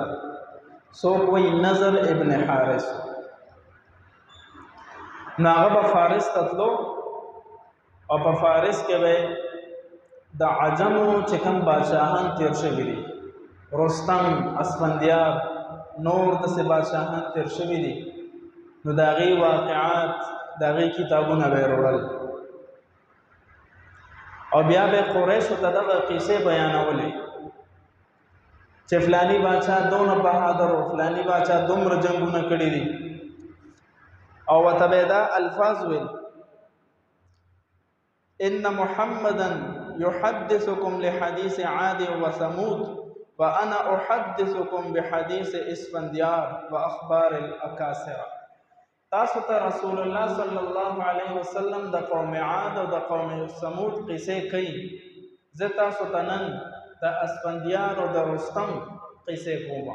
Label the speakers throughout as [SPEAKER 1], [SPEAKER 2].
[SPEAKER 1] څوک وایي نضر ابن حارث نو هغه به فارس ته تلو او په فارس کې به د عجمو چې کوم بادشاهان تیر شوي دي رستم اسفندیار نور داسې بادشاهان تیر شوي دي نو د هغې واقعات د هغې کتابونه به یې وړل او بیا به قریشو ته دغه قصې بیانولې چې فلانی بادشاہ دونه بهادر او فلانی بادشاہ دومره جنگونه کړي دي او ورته به دا الفاظ ویل ان محمدا يحدثكم لحديث عاد وثمود وانا احدثكم بحديث اسفنديار واخبار الاكاسره تاسو ته رسول الله صلی الله علیه وسلم د قوم عاد او د قوم ثمود قصې کوي زه تاسو ته نن د اسفندیار او د رستم قصې کوم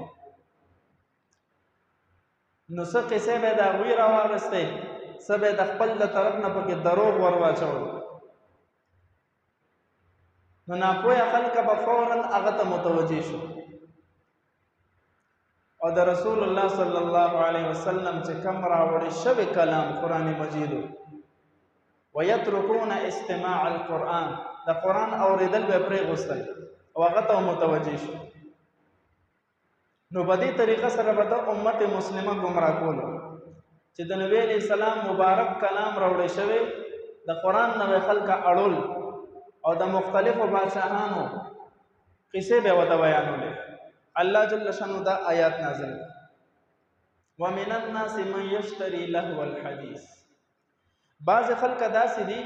[SPEAKER 1] نو څه قصې به د هغوی راواغستې څه به د خپل د طرف نه پکې دروغ ور واچول نو ناپوهه خلک به فورا هغه ته متوجه شو او د رسول الله صلی الله علیه وسلم چې کوم راوړی شوی کلام قرآن مجید ويتركون استماع القرآن د قرآن اوریدل به پرېږدي او هغه ته متوجه شو نو په دې طریقه سره به د امت مسلمه ګمراه کولو چې د نبی علیه السلام مبارک کلام راوړی شوی د قرآن نه خلک اړول او د مختلفو بادشاهانو قصې به ورته بیانولې الله جل شانه دا آیات نازل ومن الناس من يشتري لهو الحديث بعض خلک داسې دي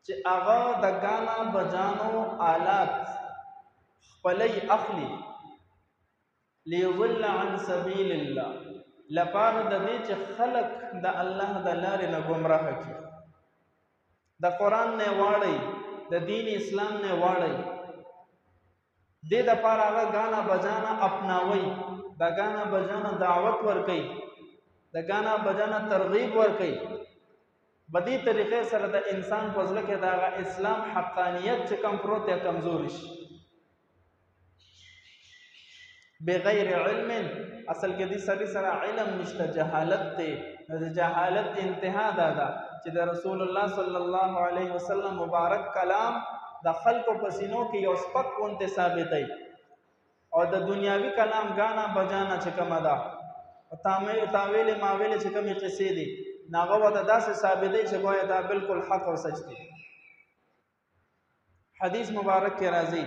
[SPEAKER 1] چې هغه د غانا بجانو آلات خپلې اخلي ليضل عن سبيل الله لپاره د دې چې خلق د الله د لارې نه گمراه کړي د قرآن نه واړی د دین اسلام نه واړی دې د پاره هغه غانا بجانا اپناوي د غانا بجانا دعوت ورکي د غانا بجانا ترغیب ورکي بدی طریقې سره د انسان په ځل کې دا اسلام حقانیت چې کم پروت یا کمزوري شي بغیر علم اصل کې دې سره علم نشته جهالت ته د جهالت انتها ده چې د رسول الله صلی الله علیه وسلم مبارک کلام د خلکو په سینو کې یو سپک ونته ثابتای او د دنیاوی کلام غانا بجانا چې کومه ده او تاویل ماویل چې کومې قصې دي ناغه وته داسې ثابتای چې ګویا دا بالکل حق او سچ دي حدیث مبارک کې راځي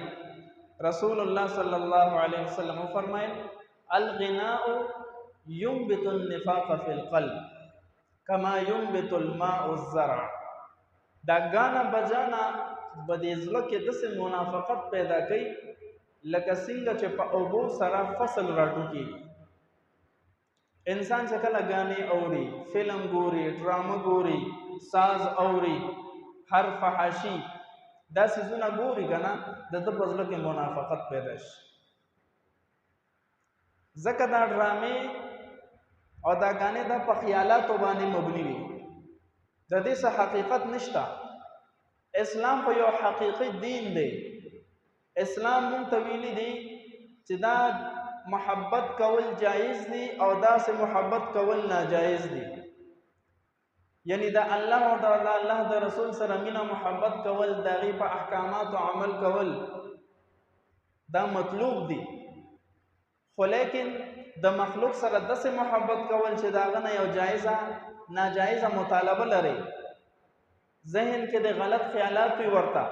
[SPEAKER 1] رسول الله صلی الله علیه وسلم فرمایل الغناء ينبت النفاق في القلب كما ينبت الماء الزرع دا غانا بجانا بدیزلو کې داسې منافقت پیدا کوي لکه څنګه چې په اوبو سره فصل راټوکي انسان چې کله غانې اوري فلم ګوري ډرامه ګوري ساز اوري هر فحاشي دا سيزونه ګوري کنه د پزلو کې منافقت پیدا شي ځکه دا ډرامې او دا غانې د په خیالاتو باندې مبني وي د دې څه حقیقت نشته اسلام په یو حقیقي دین دی اسلام مون تویلی دی چې دا محبت کول جایز دی او دا سه محبت کول ناجایز دی یعنی دا الله او دا الله د رسول سره مینا محبت کول دغه په احکامات او عمل کول دا مطلوب دی خو لیکن د مخلوق سره داسې محبت کول چې داغه نه یو جایزه ناجایزه مطالبه لري ذهن کې د غلط خیالات وي ورته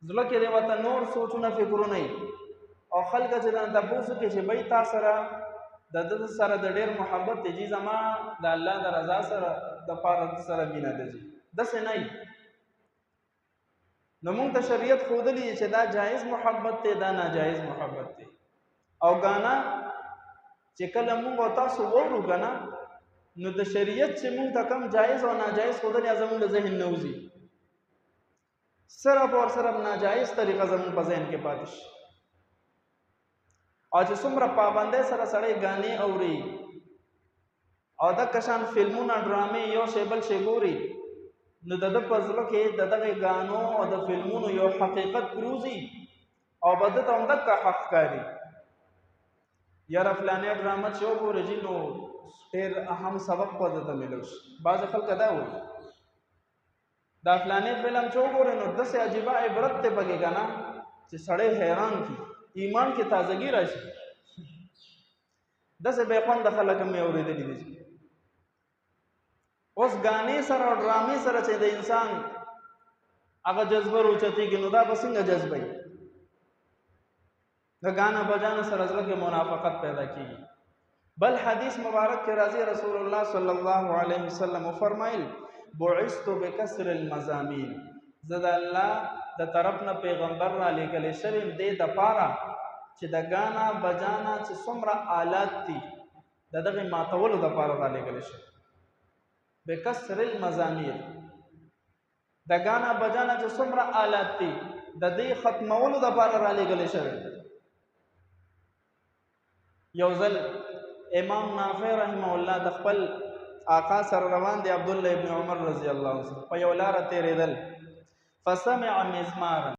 [SPEAKER 1] زړه کې د وته نور سوچونه فکرونه او خلک چې دا تاسو کې چې بې تاسو سره د سره د ډېر محبت دی زما د الله د رضا سره د پاره سره مینا دی داسې نه نو موږ ته شریعت خودلی چې دا جایز محبت دی دا ناجایز محبت دی او غانا چې کله موږ تاسو وورو غانا نو د شریعت چې موږ ته کم جایز او ناجایز خودلی زموږ د ذهن نوځي صرف اور صرف ناجایز طریقه زموږ په ذهن کې پاتې شي او چې څومره پابندۍ سره سړی غانې اوري او د کشان فلمونه ډرامې یو شی بل شی ګوري نو د پزلو کې دغه غانو او د فلمونو یو حقیقت پروزي او بدته هم دغه حق کاری یاره فلانې ډرامه چې وګورې جي نو ډېر اهم سبق به درته میلو شي. بعضې خلک دا وایي دا فلانې فلم چې وګورې نو داسې عجیبه عبرت دی پکې که نه چې سړی حیران کي، ایمان کې تازګي راشي. داسې بې خونده خلک هم مې اورېدلي دي. اوس ګانې سره او ډرامې سره چې د انسان هغه جذبه روچتېږي نو دا به څنګه جذبه وي؟ د ګانا بجانا سره زړه کې منافقت پیدا کېږي. بل حدیث مبارک کې راځي رسول الله صلی الله علیه وسلم فرمایل بعثت بکسر المزامیر، زه د الله د طرف نه پیغمبر را لېږلی شوی دې دپاره چې د ګانا بجانا چې څومره آلات دي د دغې ماتولو دپاره را لېږلی شوی. بکسر المزامیر، د ګانا بجانا چې څومره آلات دي د دې ختمولو دپاره را لېږلی شوی. یو ځل امام نافع رحمه الله د خپل آقا سره روان دی عبدالله ابن عمر رضی الله عنه په یو لاره تېرېدل فسمع مزمارا